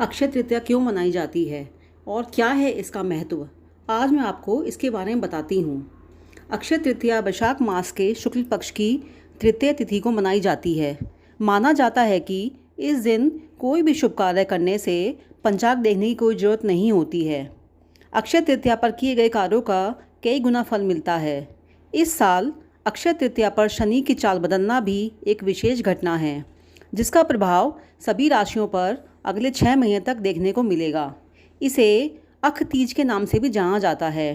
अक्षय तृतीया क्यों मनाई जाती है और क्या है इसका महत्व, आज मैं आपको इसके बारे में बताती हूँ। अक्षय तृतीया वैशाख मास के शुक्ल पक्ष की तृतीय तिथि को मनाई जाती है। माना जाता है कि इस दिन कोई भी शुभ कार्य करने से पंचांग देखने की कोई ज़रूरत नहीं होती है। अक्षय तृतीया पर किए गए कार्यों का कई गुना फल मिलता है। इस साल अक्षय तृतीया पर शनि की चाल बदलना भी एक विशेष घटना है, जिसका प्रभाव सभी राशियों पर अगले 6 महीने तक देखने को मिलेगा। इसे अख तीज के नाम से भी जाना जाता है।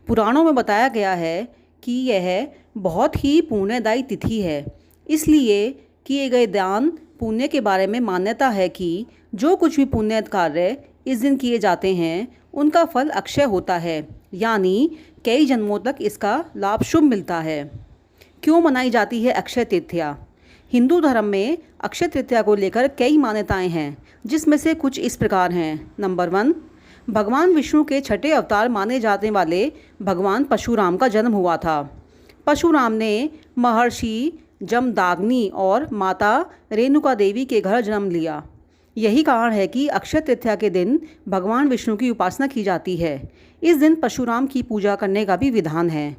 पुराणों में बताया गया है कि यह बहुत ही पुण्यदायी तिथि है, इसलिए किए गए दान पुण्य के बारे में मान्यता है कि जो कुछ भी पुण्य कार्य इस दिन किए जाते हैं उनका फल अक्षय होता है, यानी कई जन्मों तक इसका लाभ शुभ मिलता है। क्यों मनाई जाती है अक्षय तृतीया? हिंदू धर्म में अक्षय तृतीया को लेकर कई मान्यताएं हैं, जिसमें से कुछ इस प्रकार हैं। नंबर 1, भगवान विष्णु के छठे अवतार माने जाने वाले भगवान परशुराम का जन्म हुआ था। परशुराम ने महर्षि जमदाग्नि और माता रेणुका देवी के घर जन्म लिया। यही कारण है कि अक्षय तृतीया के दिन भगवान विष्णु की उपासना की जाती है। इस दिन परशुराम की पूजा करने का भी विधान है।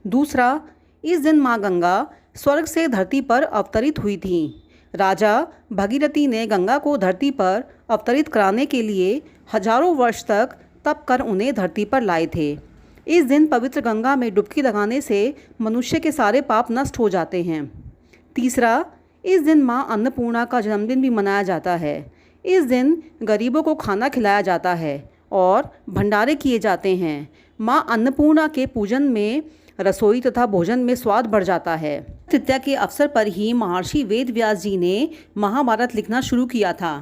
दूसरा, इस दिन माँ गंगा स्वर्ग से धरती पर अवतरित हुई थीं। राजा भगीरथी ने गंगा को धरती पर अवतरित कराने के लिए हजारों वर्ष तक तप कर उन्हें धरती पर लाए थे। इस दिन पवित्र गंगा में डुबकी लगाने से मनुष्य के सारे पाप नष्ट हो जाते हैं। तीसरा, इस दिन माँ अन्नपूर्णा का जन्मदिन भी मनाया जाता है। इस दिन गरीबों को खाना खिलाया जाता है और भंडारे किए जाते हैं। माँ अन्नपूर्णा के पूजन में रसोई तथा भोजन में स्वाद बढ़ जाता है। तृतीया के अवसर पर ही महर्षि वेद व्यास जी ने महाभारत लिखना शुरू किया था।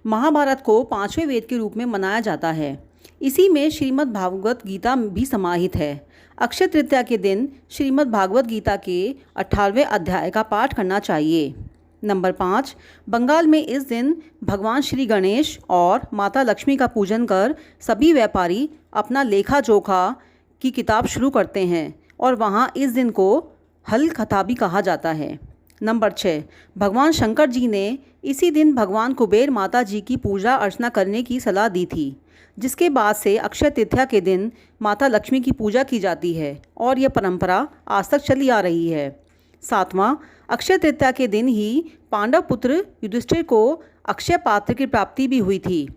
महाभारत को 5वें वेद के रूप में मनाया जाता है। इसी में श्रीमद् भागवत गीता भी समाहित है। अक्षय तृतीया के दिन श्रीमद् भागवत गीता के 18वें अध्याय का पाठ करना चाहिए। नंबर 5, बंगाल में इस दिन भगवान श्री गणेश और माता लक्ष्मी का पूजन कर सभी व्यापारी अपना लेखा जोखा की किताब शुरू करते हैं और वहाँ इस दिन को हल कथा भी कहा जाता है। नंबर 6, भगवान शंकर जी ने इसी दिन भगवान कुबेर माता जी की पूजा अर्चना करने की सलाह दी थी, जिसके बाद से अक्षय तृतीया के दिन माता लक्ष्मी की पूजा की जाती है और यह परंपरा आज तक चली आ रही है। 7वां, अक्षय तृतीया के दिन ही पांडव पुत्र युधिष्ठिर को अक्षय पात्र की प्राप्ति भी हुई थी।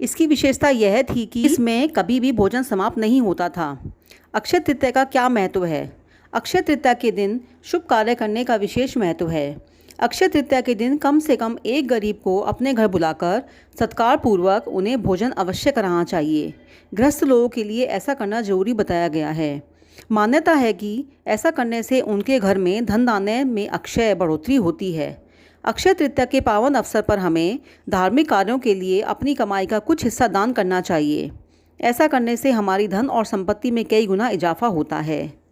इसकी विशेषता यह थी कि इसमें कभी भी भोजन समाप्त नहीं होता था। अक्षय तृतीया का क्या महत्व है? अक्षय तृतीया के दिन शुभ कार्य करने का विशेष महत्व है। अक्षय तृतीया के दिन कम से कम एक गरीब को अपने घर बुलाकर सत्कार पूर्वक उन्हें भोजन अवश्य कराना चाहिए। गृहस्थ लोगों के लिए ऐसा करना जरूरी बताया गया है। मान्यता है कि ऐसा करने से उनके घर में धन आने में अक्षय बढ़ोतरी होती है। अक्षय तृतीया के पावन अवसर पर हमें धार्मिक कार्यों के लिए अपनी कमाई का कुछ हिस्सा दान करना चाहिए। ऐसा करने से हमारी धन और संपत्ति में कई गुना इजाफा होता है।